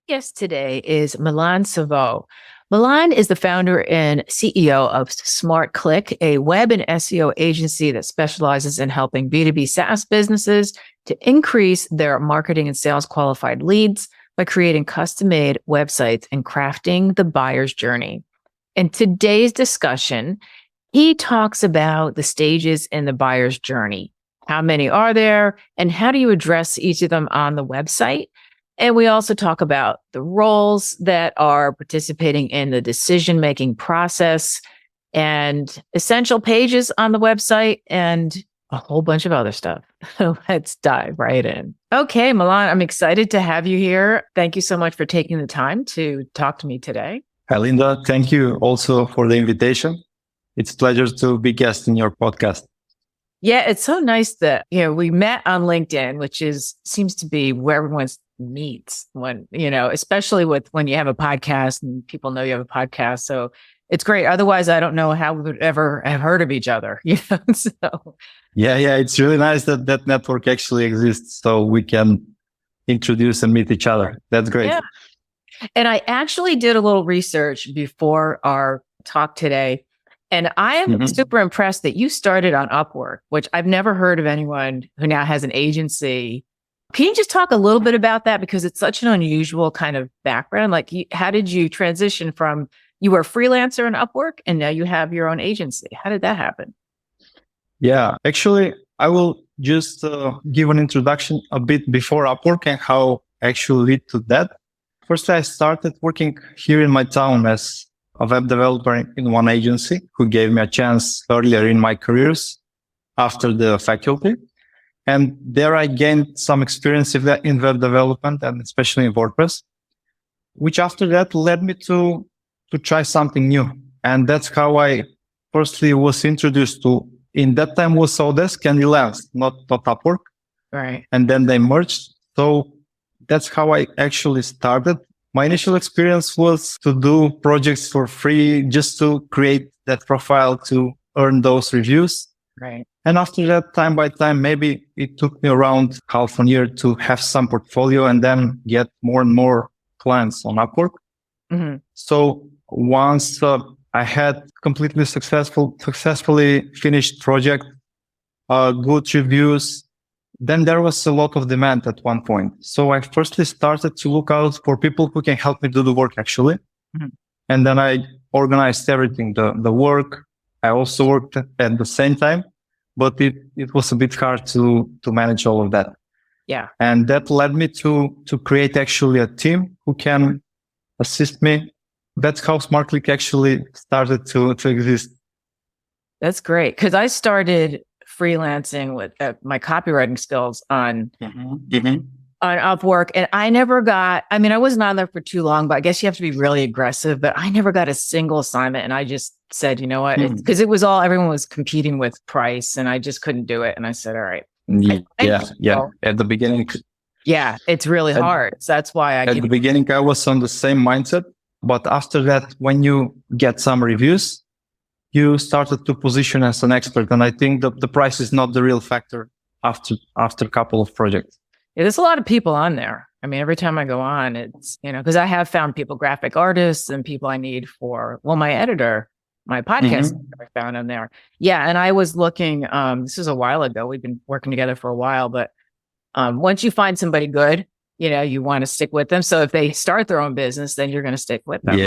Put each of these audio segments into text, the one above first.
Guest today is Milan Savo. Milan is the founder and CEO of SmartClick, a web and SEO agency that specializes in helping B2B SaaS businesses to increase their marketing and sales qualified leads by creating custom-made websites and crafting the buyer's journey. In today's discussion, he talks about the stages in the buyer's journey. How many are there, and how do you address each of them on the website? And we also talk about the roles that are participating in the decision-making process and essential pages on the website and a whole bunch of other stuff. Let's dive right in. Okay, Milan, I'm excited to have you here. Thank you so much for taking the time to talk to me today. Hi, Linda. Thank you also for the invitation. It's a pleasure to be guest in your podcast. Yeah, it's so nice that, we met on LinkedIn, which seems to be where everyone meets when, especially when you have a podcast and people know you have a podcast. So it's great. Otherwise, I don't know how we would ever have heard of each other, So Yeah, it's really nice that network actually exists so we can introduce and meet each other. That's great. Yeah. And I actually did a little research before our talk today. And I am super impressed that you started on Upwork, which I've never heard of anyone who now has an agency. Can you just talk a little bit about that? Because it's such an unusual kind of background. Like, how did you transition from you were a freelancer on Upwork and now you have your own agency? How did that happen? Yeah, actually, I will just give an introduction a bit before Upwork and how I actually lead to that. First, I started working here in my town as a web developer in one agency who gave me a chance earlier in my careers after the faculty. And there I gained some experience in web development and especially in WordPress, which after that led me to try something new. And that's how I firstly was introduced to, in that time was Odesk and Elance, not Upwork. Right. And then they merged. So that's how I actually started. My initial experience was to do projects for free, just to create that profile to earn those reviews. Right. And after that, time by time, maybe it took me around half a year to have some portfolio and then get more and more clients on Upwork. Mm-hmm. So once I had completely successfully finished project, good reviews, then there was a lot of demand at one point. So I firstly started to look out for people who can help me do the work actually. Mm-hmm. And then I organized everything, the work. I also worked at the same time, but it was a bit hard to manage all of that. Yeah. And that led me to create actually a team who can assist me. That's how SmartClick actually started to exist. That's great. Because I started freelancing with my copywriting skills on Upwork. And I never got, I wasn't on there for too long, but I guess you have to be really aggressive, but I never got a single assignment. And I just said, you know what, because everyone was competing with price and I just couldn't do it. And I said, all right. Yeah. At the beginning. Yeah, it's really hard. So that's why at the beginning, I was on the same mindset. But after that, when you get some reviews, you started to position as an expert. And I think the price is not the real factor after a couple of projects. Yeah, there's a lot of people on there. Every time I go on, it's, because I have found people, graphic artists and people I need for, my editor, my podcast, I found on there. Yeah. And I was looking, this was a while ago. We've been working together for a while, but once you find somebody good, you want to stick with them. So if they start their own business, then you're going to stick with them.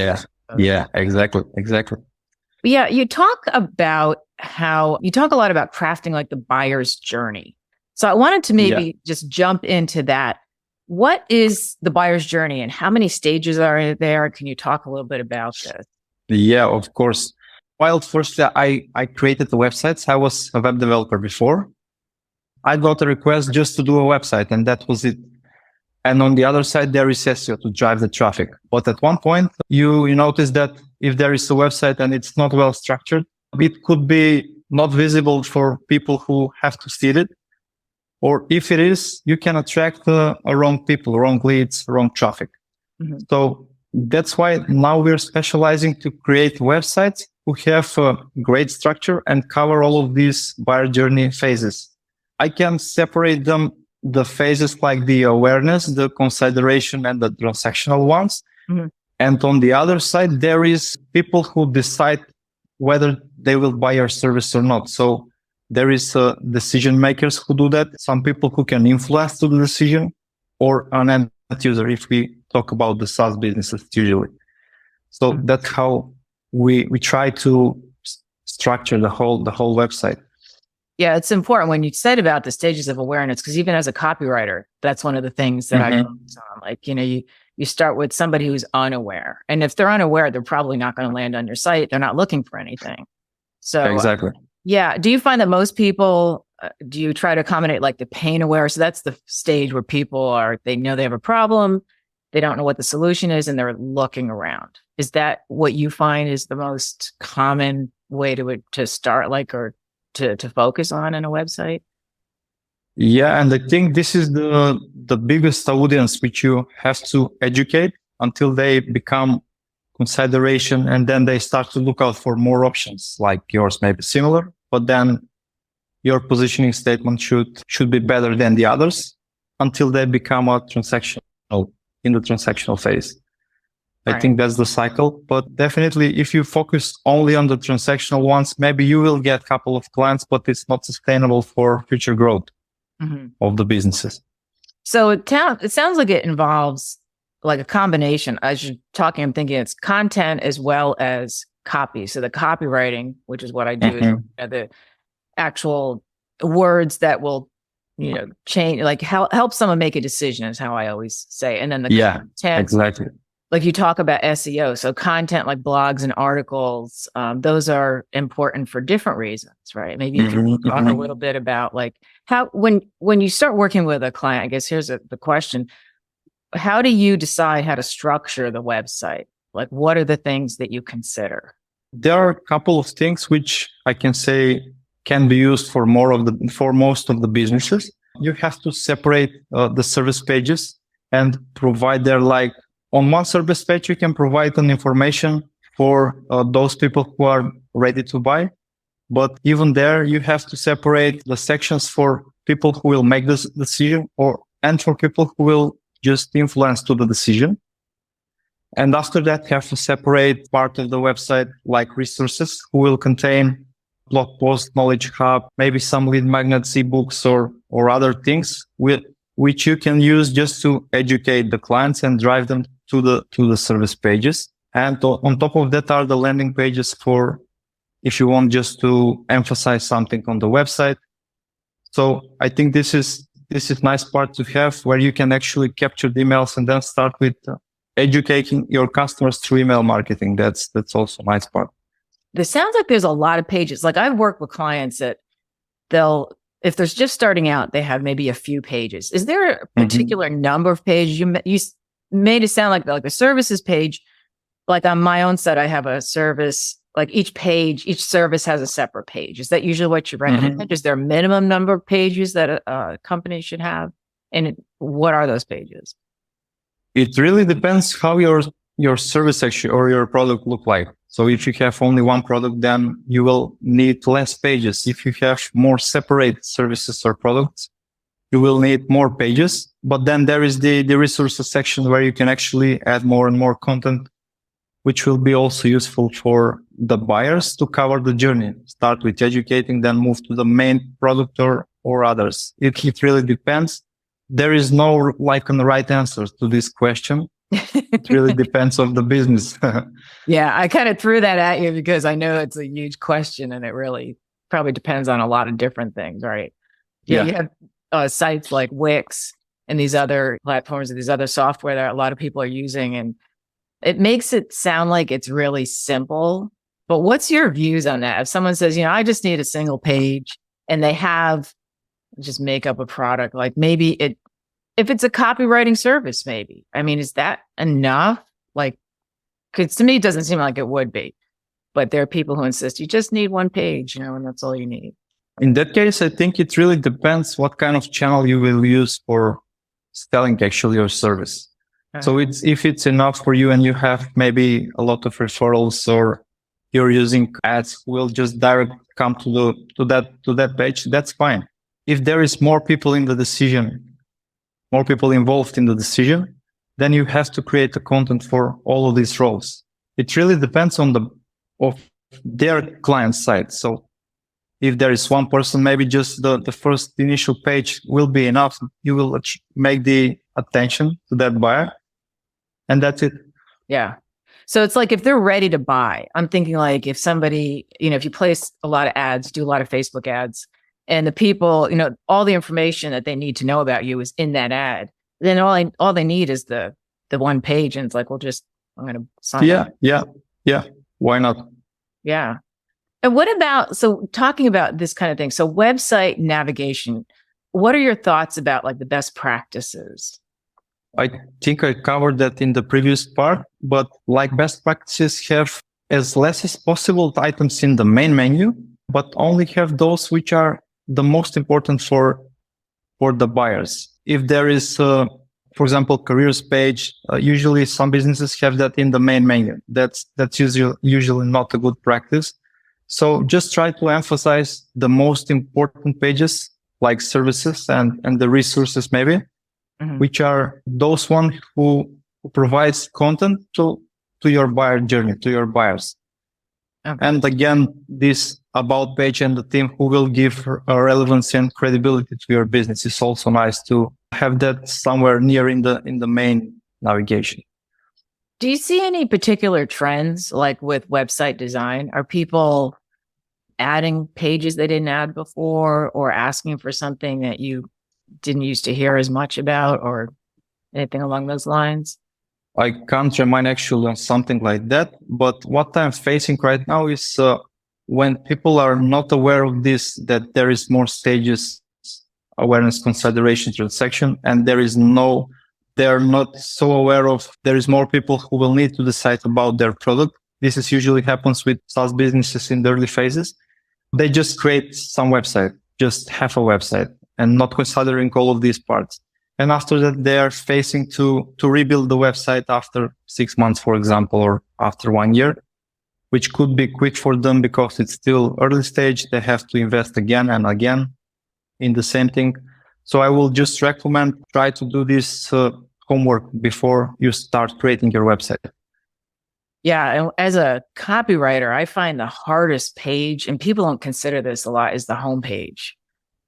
Yeah, exactly. Yeah, you talk a lot about crafting like the buyer's journey. So I wanted to maybe just jump into that. What is the buyer's journey and how many stages are there? Can you talk a little bit about this? Yeah, of course. Well, first, I created the websites. I was a web developer before. I got a request just to do a website and that was it. And on the other side, there is SEO to drive the traffic. But at one point, you notice that if there is a website and it's not well structured, it could be not visible for people who have to see it. Or if it is, you can attract wrong people, wrong leads, wrong traffic. Mm-hmm. So that's why now we're specializing to create websites who have a great structure and cover all of these buyer journey phases. I can separate them the phases like the awareness, the consideration, and the transactional ones. Mhm. And on the other side, there is people who decide whether they will buy your service or not. So there is decision makers who do that. Some people who can influence to the decision, or an end user if we talk about the SaaS businesses usually. So that's how we try to structure the whole website. Yeah, it's important when you said about the stages of awareness, because even as a copywriter, that's one of the things that I focus on. Like, you start with somebody who's unaware. And if they're unaware, they're probably not going to land on your site. They're not looking for anything. So exactly. Yeah. Do you find that most people, do you try to accommodate like the pain aware? So that's the stage where people they know they have a problem. They don't know what the solution is and they're looking around. Is that what you find is the most common way to start, like, or to focus on in a website? Yeah. And I think this is the biggest audience which you have to educate until they become consideration, and then they start to look out for more options like yours may be similar, but then your positioning statement should be better than the others until they become in the transactional phase. I think that's the cycle, but definitely if you focus only on the transactional ones, maybe you will get a couple of clients, but it's not sustainable for future growth of the businesses. So it sounds like it involves like a combination. As you're talking, I'm thinking it's content as well as copy. So the copywriting, which is what I do, is the actual words that will, change, like help someone make a decision is how I always say. And then the content, exactly. Like you talk about SEO. So content like blogs and articles, those are important for different reasons, right? Maybe you can talk a little bit about like how, when you start working with a client, I guess here's the question. How do you decide how to structure the website? Like, what are the things that you consider? There are a couple of things which I can say can be used for most of the businesses. You have to separate the service pages and provide there, like on one service page, you can provide an information for those people who are ready to buy. But even there, you have to separate the sections for people who will make this decision and for people who will just influence to the decision. And after that, you have to separate part of the website like resources who will contain blog post, knowledge hub, maybe some lead magnets, ebooks or other things which you can use just to educate the clients and drive them to the service pages. And on top of that are the landing pages for if you want just to emphasize something on the website. So I think this is nice part to have where you can actually capture the emails and then start with educating your customers through email marketing. That's also a nice part. This sounds like there's a lot of pages. Like I've worked with clients that if they're just starting out, they have maybe a few pages. Is there a particular number of pages? You made it sound like the services page, like on my own site, I have a service, like each service has a separate page. Is that usually what you recommend? Is there a minimum number of pages that a company should have? And what are those pages? It really depends how your service actually or your product look like. So if you have only one product, then you will need less pages. If you have more separate services or products, you will need more pages. But then there is the resources section where you can actually add more and more content, which will be also useful for the buyers to cover the journey. Start with educating, then move to the main product or others. It really depends. There is no like and right answer to this question. It really depends on the business. Yeah, I kind of threw that at you because I know it's a huge question and it really probably depends on a lot of different things, right? Yeah. You have sites like Wix and these other platforms and these other software that a lot of people are using, and it makes it sound like it's really simple. But what's your views on that? If someone says, I just need a single page and they just make up a product, like maybe if it's a copywriting service, maybe. I mean, is that enough? Like, because to me, it doesn't seem like it would be. But there are people who insist you just need one page, and that's all you need. In that case, I think it really depends what kind of channel you will use for selling actually your service. So if it's enough for you and you have maybe a lot of referrals or you're using ads, will just direct come to that page, that's fine. If there is more people in the decision more people involved in the decision, then you have to create the content for all of these roles. It really depends on of their client side. So if there is one person, maybe just the first initial page will be enough. You will make the attention to that buyer, and that's it. Yeah. So it's like if they're ready to buy, I'm thinking like if somebody, if you place a lot of ads, do a lot of Facebook ads, and the people, all the information that they need to know about you is in that ad, then all they need is the one page, and it's like, well, I'm going to sign up. Yeah. Why not? Yeah. And what about, so talking about this kind of thing, so website navigation, what are your thoughts about like the best practices? I think I covered that in the previous part, but like best practices have as less as possible items in the main menu, but only have those which are the most important for the buyers. If there is, for example, careers page, usually some businesses have that in the main menu. That's usually not a good practice. So just try to emphasize the most important pages, like services and the resources maybe, which are those ones who provides content to your buyer journey, to your buyers. Okay. And again, this about page and the team who will give a relevance and credibility to your business is also nice to have that somewhere near in the main navigation. Do you see any particular trends like with website design? Are people adding pages they didn't add before, or asking for something that you didn't used to hear as much about, or anything along those lines? I can't remind actually on something like that, but what I'm facing right now is when people are not aware of this, that there is more stages, awareness, consideration, transaction, and they're not so aware of, there is more people who will need to decide about their product. This is usually happens with SaaS businesses in the early phases. They just create some website, just half a website, and not considering all of these parts. And after that, they are facing to rebuild the website after 6 months, for example, or after 1 year, which could be quick for them because it's still early stage. They have to invest again and again in the same thing. So I will just recommend try to do this homework before you start creating your website. Yeah. And as a copywriter, I find the hardest page, and people don't consider this a lot, is the homepage,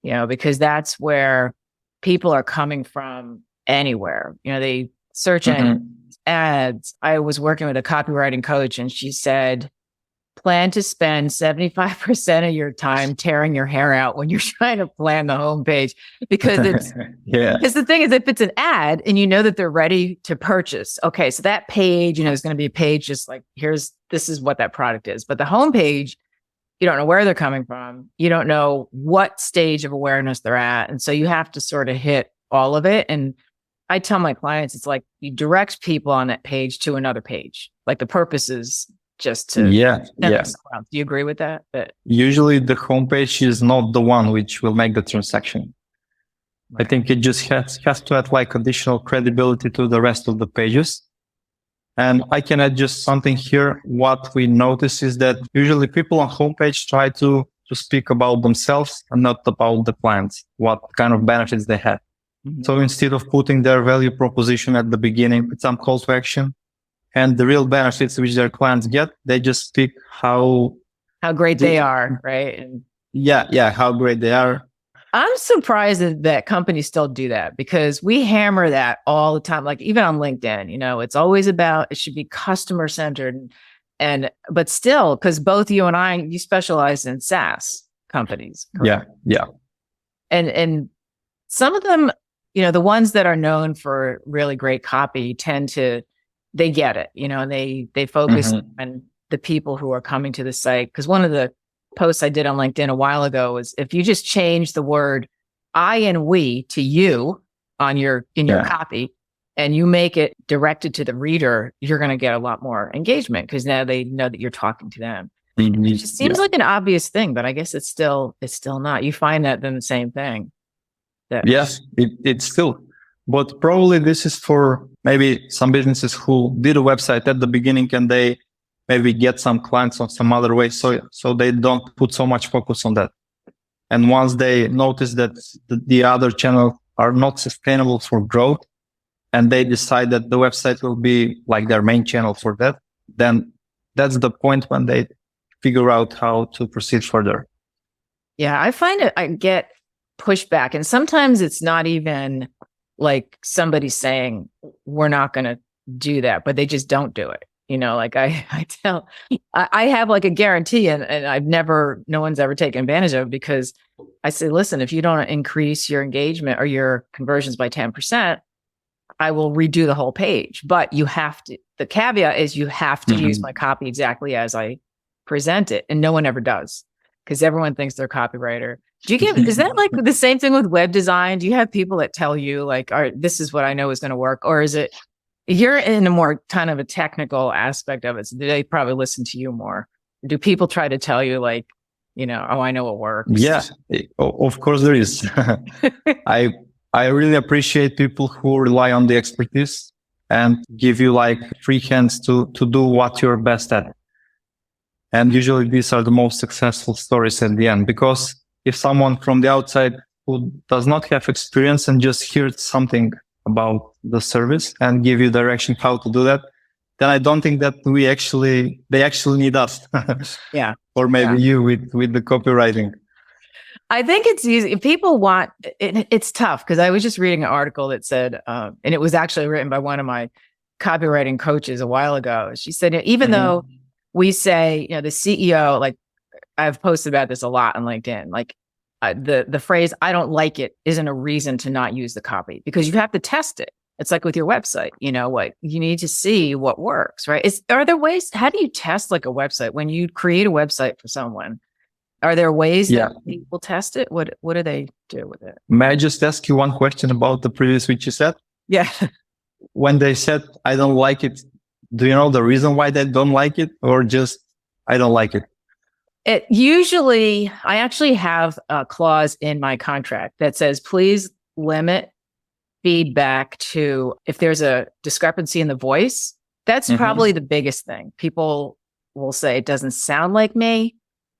because that's where people are coming from anywhere. They search ads. I was working with a copywriting coach, and she said, plan to spend 75% of your time tearing your hair out when you're trying to plan the homepage, because it's, because the thing is, if it's an ad and you know that they're ready to purchase, okay, so that page, is going to be a page just like, this is what that product is. But the homepage, you don't know where they're coming from. You don't know what stage of awareness they're at. And so you have to sort of hit all of it. And I tell my clients, it's like you direct people on that page to another page. Like the purpose is just to... Yeah. Do you agree with that? Usually the homepage is not the one which will make the transaction. Right. I think it just has to add like additional credibility to the rest of the pages. And I can add just something here. What we notice is that usually people on homepage try to speak about themselves and not about the clients, what kind of benefits they have. So instead of putting their value proposition at the beginning with some call to action and the real benefits which their clients get, they just speak how great they are, right? And how great they are. I'm surprised that companies still do that, because we hammer that all the time. Like even on LinkedIn, it's always about, it should be customer centered, but still, because both you and you specialize in SaaS companies. Correct? Yeah. And some of them, the ones that are known for really great copy they get it, and they focus on the people who are coming to the site. Because one of the posts I did on LinkedIn a while ago was, if you just change the word I and we to you in your copy, and you make it directed to the reader, you're going to get a lot more engagement, because now they know that you're talking to them. It just seems like an obvious thing, but I guess it's still not. You find that then the same thing. Yes, it's still. But probably this is for maybe some businesses who did a website at the beginning and they maybe get some clients on some other way. So they don't put so much focus on that. And once they notice that the other channel are not sustainable for growth, and they decide that the website will be like their main channel for that, then that's the point when they figure out how to proceed further. Yeah, I find it, I get pushback, and sometimes it's not even like somebody saying, we're not going to do that, but they just don't do it. You know, like I have like a guarantee, and no one's ever taken advantage of it, because I say, listen, if you don't increase your engagement or your conversions by 10%, I will redo the whole page. But you have to, the caveat is you have to use my copy exactly as I present it. And no one ever does, because everyone thinks they're a copywriter. Is that like the same thing with web design? Do you have people that tell you like, all right, this is what I know is going to work? Or is it, you're in a more kind of a technical aspect of it, so they probably listen to you more? Do people try to tell you like, you know, oh, I know what works? Yeah, of course there is. I really appreciate people who rely on the expertise and give you like free hands to do what you're best at. And usually these are the most successful stories at the end, because if someone from the outside who does not have experience and just hears something about the service and give you direction how to do that, then I don't think that they actually need us. Yeah. Or maybe you with the copywriting. I think it's easy. If people want it, it's tough, because I was just reading an article that said, and it was actually written by one of my copywriting coaches a while ago. She said, even though we say, you know, the CEO, like I've posted about this a lot on LinkedIn, like the phrase, I don't like it, isn't a reason to not use the copy, because you have to test it. It's like with your website, you know, what you need to see what works, right? Are there ways, how do you test like a website when you create a website for someone? Are there ways that people test it? What do they do with it? May I just ask you one question about the previous, which you said? Yeah. When they said, I don't like it, do you know the reason why they don't like it, or just, I don't like it? It usually, I actually have a clause in my contract that says, please limit feedback to, if there's a discrepancy in the voice, that's probably the biggest thing. People will say, it doesn't sound like me.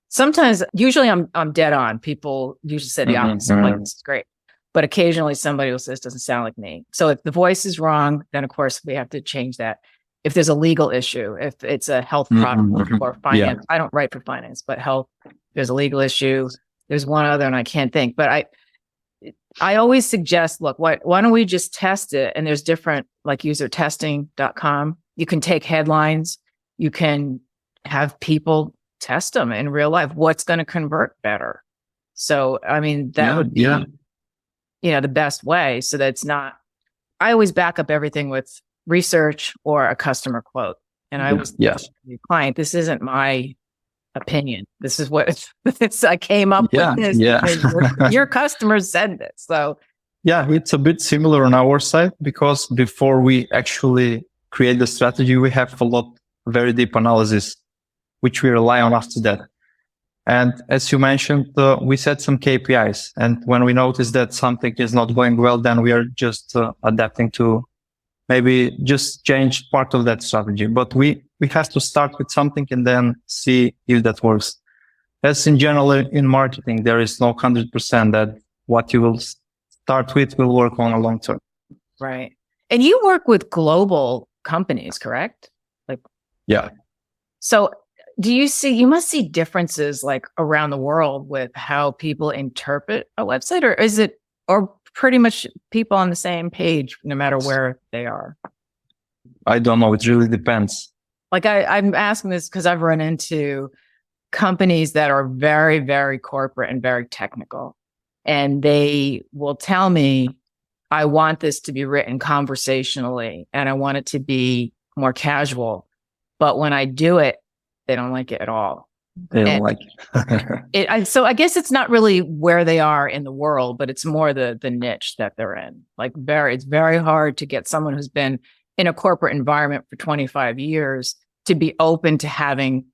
Sometimes, usually I'm dead on. People usually say the opposite, like, this is great. But occasionally somebody will say, this doesn't sound like me. So if the voice is wrong, then of course we have to change that. If there's a legal issue, if it's a health product or finance, I don't write for finance, but health, there's a legal issue. There's one other and I can't think, but I always suggest, look, why don't we just test it? And there's different, like usertesting.com. You can take headlines. You can have people test them in real life. What's going to convert better? So, I mean, that would be, you know, the best way. So that's not, I always back up everything with research or a customer quote. And I was the client, this isn't my opinion. This is what I came up with this. Your customers said this. So yeah, it's a bit similar on our side, because before we actually create the strategy, we have a lot very deep analysis, which we rely on after that. And as you mentioned, we set some KPIs. And when we notice that something is not going well, then we are just adapting to maybe just change part of that strategy. But we have to start with something and then see if that works. As in general in marketing, there is no 100% that what you will start with will work on a long term. Right. And you work with global companies, correct? Like, yeah. So you must see differences like around the world with how people interpret a website, or pretty much people on the same page, no matter where they are? I don't know. It really depends. Like I'm asking this because I've run into companies that are very, very corporate and very technical. And they will tell me, I want this to be written conversationally and I want it to be more casual. But when I do it, they don't like it at all. They don't like it. So I guess it's not really where they are in the world, but it's more the niche that they're in. Like it's very hard to get someone who's been in a corporate environment for 25 years to be open to having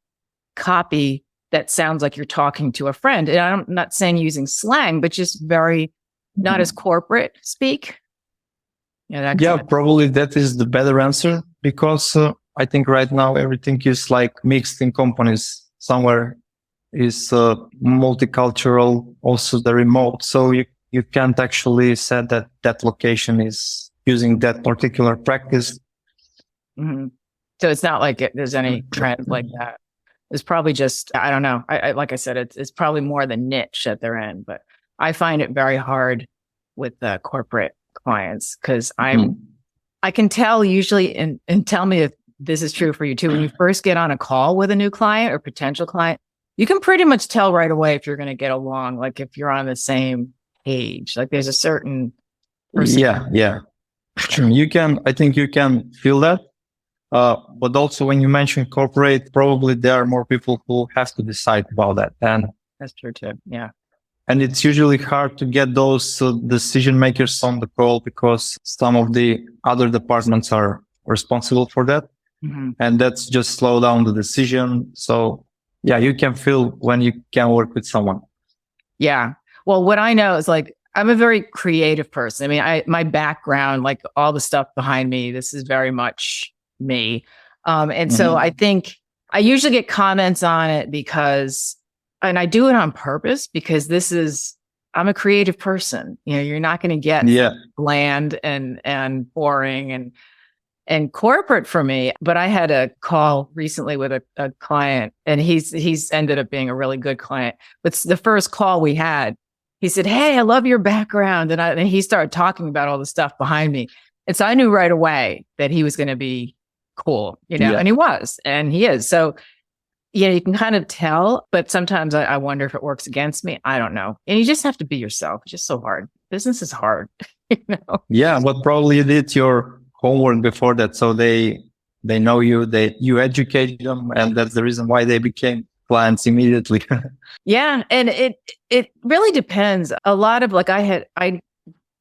copy that sounds like you're talking to a friend. And I'm not saying using slang, but just very not as corporate speak. Probably that is the better answer, because I think right now everything is like mixed in companies. Somewhere is multicultural, also the remote. So you can't actually say that that location is using that particular practice. Hmm. So it's not like there's any trend like that. It's probably just, I don't know. I like I said, it's probably more the niche that they're in, but I find it very hard with the corporate clients because I can tell usually, and tell me if this is true for you too. When you first get on a call with a new client or potential client, you can pretty much tell right away if you're going to get along, like if you're on the same page. Like there's a certain person. Yeah. I think you can feel that. But also when you mention corporate, probably there are more people who have to decide about that. And That's true too. Yeah. And it's usually hard to get those decision makers on the call because some of the other departments are responsible for that. Mm-hmm. And that's just slow down the decision. So yeah, you can feel when you can work with someone. Yeah. Well, what I know is like, I'm a very creative person. I mean, my background, like all the stuff behind me, this is very much me. And so I think I usually get comments on it because, and I do it on purpose because I'm a creative person. You know, you're not going to get bland and boring and corporate for me. But I had a call recently with a client, and he's ended up being a really good client. But the first call we had, he said, "Hey, I love your background," and he started talking about all the stuff behind me, and so I knew right away that he was going to be cool, you know, and he was, and he is. So, yeah, you can kind of tell, but sometimes I wonder if it works against me. I don't know. And you just have to be yourself. It's just so hard. Business is hard, you know? Yeah, but probably you did your homework before that. So they know you, you educate them, and that's the reason why they became clients immediately. Yeah. And it really depends. A lot of I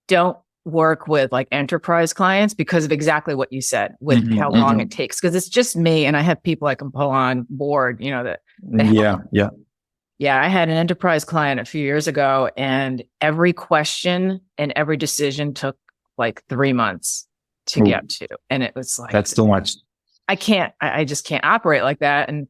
don't work with like enterprise clients because of exactly what you said with how long it takes, because it's just me and I have people I can pull on board, you know, that I had an enterprise client a few years ago, and every question and every decision took like 3 months to get to, and it was like, that's too much. I just can't operate like that. And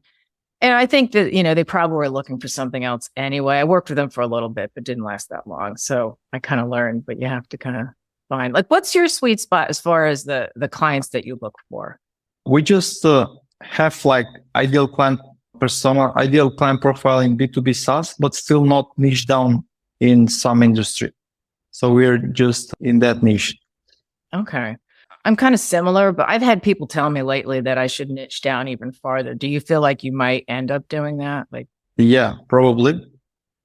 I think that, you know, they probably were looking for something else anyway. I worked with them for a little bit, but didn't last that long. So I kind of learned, but you have to kind of find, like, what's your sweet spot as far as the clients that you look for? We just have like ideal client persona, ideal client profile in B2B SaaS, but still not niche down in some industry. So we're just in that niche. Okay. I'm kind of similar, but I've had people tell me lately that I should niche down even farther. Do you feel like you might end up doing that? Like, yeah, probably.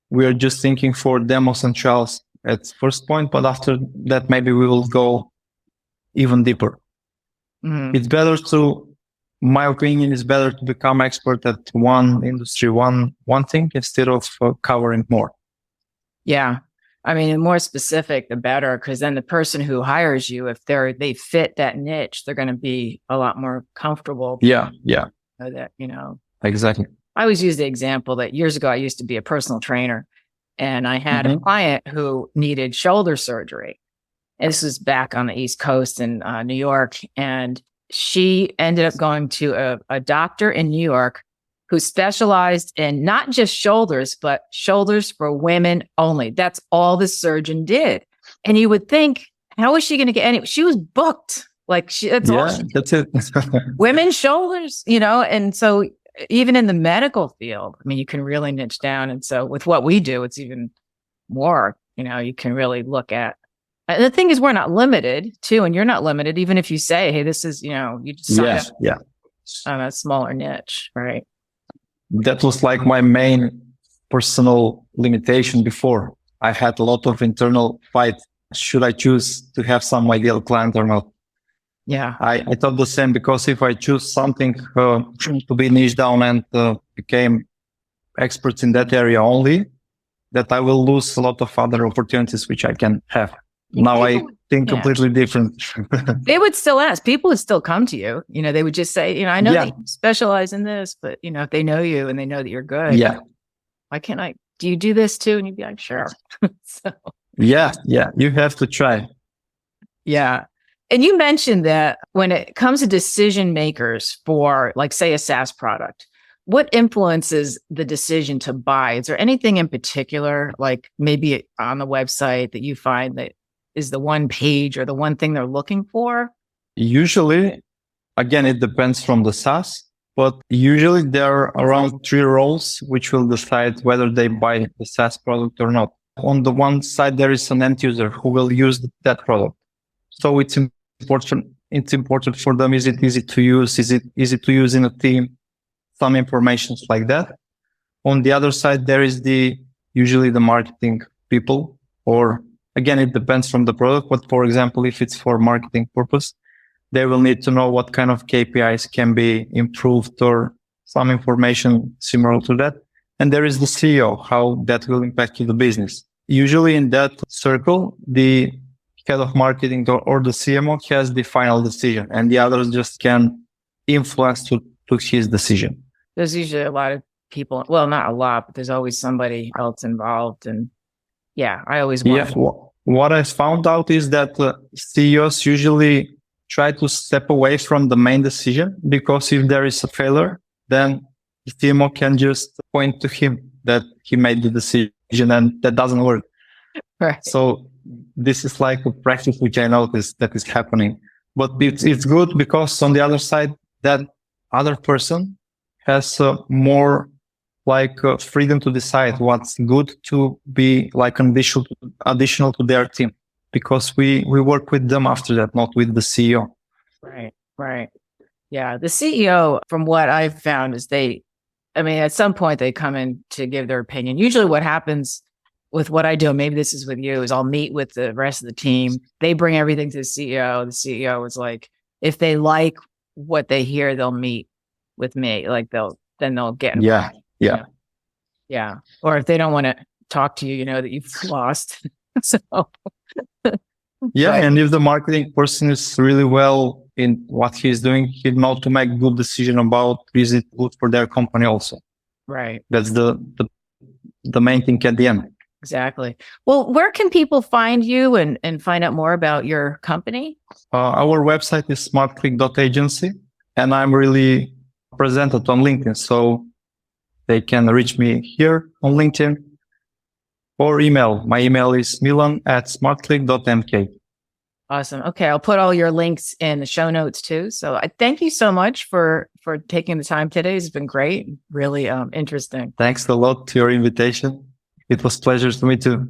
We are just thinking for demos and trials at first point, but after that, maybe we will go even deeper. It's better my opinion is better to become expert at one industry, one thing, instead of covering more. Yeah. I mean, the more specific, the better, because then the person who hires you, if they fit that niche, they're going to be a lot more comfortable. Yeah. That, you know, exactly. I always use the example that years ago, I used to be a personal trainer, and I had a client who needed shoulder surgery. And this was back on the East Coast in New York. And she ended up going to a doctor in New York who specialized in not just shoulders, but shoulders for women only. That's all the surgeon did. And you would think, how is she going to get any? She was booked. Like that's it. Women's shoulders, you know? And so even in the medical field, I mean, you can really niche down. And so with what we do, it's even more, you know, you can really look at. And the thing is, we're not limited too, and you're not limited. Even if you say, hey, this is, you know, you just sign up on a smaller niche, right? That was like my main personal limitation before. I had a lot of internal fight. Should I choose to have some ideal client or not? Yeah. I thought the same, because if I choose something to be niche down and became experts in that area only, that I will lose a lot of other opportunities which I can have. Now I think completely different. They would still ask. People would still come to you. You know, they would just say, you know, I know that you specialize in this, but, you know, if they know you and they know that you're good, why can't I? Do you do this too? And you'd be like, sure. So. Yeah, you have to try. Yeah. And you mentioned that when it comes to decision makers for, like, say, a SaaS product, what influences the decision to buy? Is there anything in particular, like maybe on the website that you find that is the one page or the one thing they're looking for? Usually, again, it depends from the SaaS, but usually there are around 3 roles which will decide whether they buy the SaaS product or not. On the one side, there is an end user who will use that product. So it's important for them. Is it easy to use? Is it easy to use in a team? Some informations like that. On the other side, there is usually the marketing people, or again, it depends from the product. But for example, if it's for marketing purpose, they will need to know what kind of KPIs can be improved or some information similar to that. And there is the CEO, how that will impact the business. Usually in that circle, the head of marketing or the CMO has the final decision, and the others just can influence to his decision. There's usually a lot of people, well, not a lot, but there's always somebody else involved. And yeah, I always want. Yeah, what I found out is that CEOs usually try to step away from the main decision, because if there is a failure, then the CMO can just point to him that he made the decision and that doesn't work. Right. So this is like a practice which I noticed that is happening. But it's good because on the other side, that other person has more freedom to decide what's good to be like additional to their team, because we work with them after that, not with the CEO. Right. Yeah. The CEO, from what I've found, is at some point they come in to give their opinion. Usually what happens with what I do, maybe this is with you, is I'll meet with the rest of the team. They bring everything to the CEO. The CEO is like, if they like what they hear, they'll meet with me. Like they'll get involved. Yeah. Or if they don't want to talk to you, you know that you've lost. So yeah. Right. And if the marketing person is really well in what he's doing, he knows to make good decision about is it good for their company also. Right. That's the main thing at the end. Exactly. Well, where can people find you and find out more about your company? Our website is smartclick.agency, and I'm really presented on LinkedIn. So they can reach me here on LinkedIn or email. My email is milan@smartclick.mk. Awesome. Okay. I'll put all your links in the show notes too. So I thank you so much for taking the time today. It's been great. Really interesting. Thanks a lot to your invitation. It was a pleasure to me too.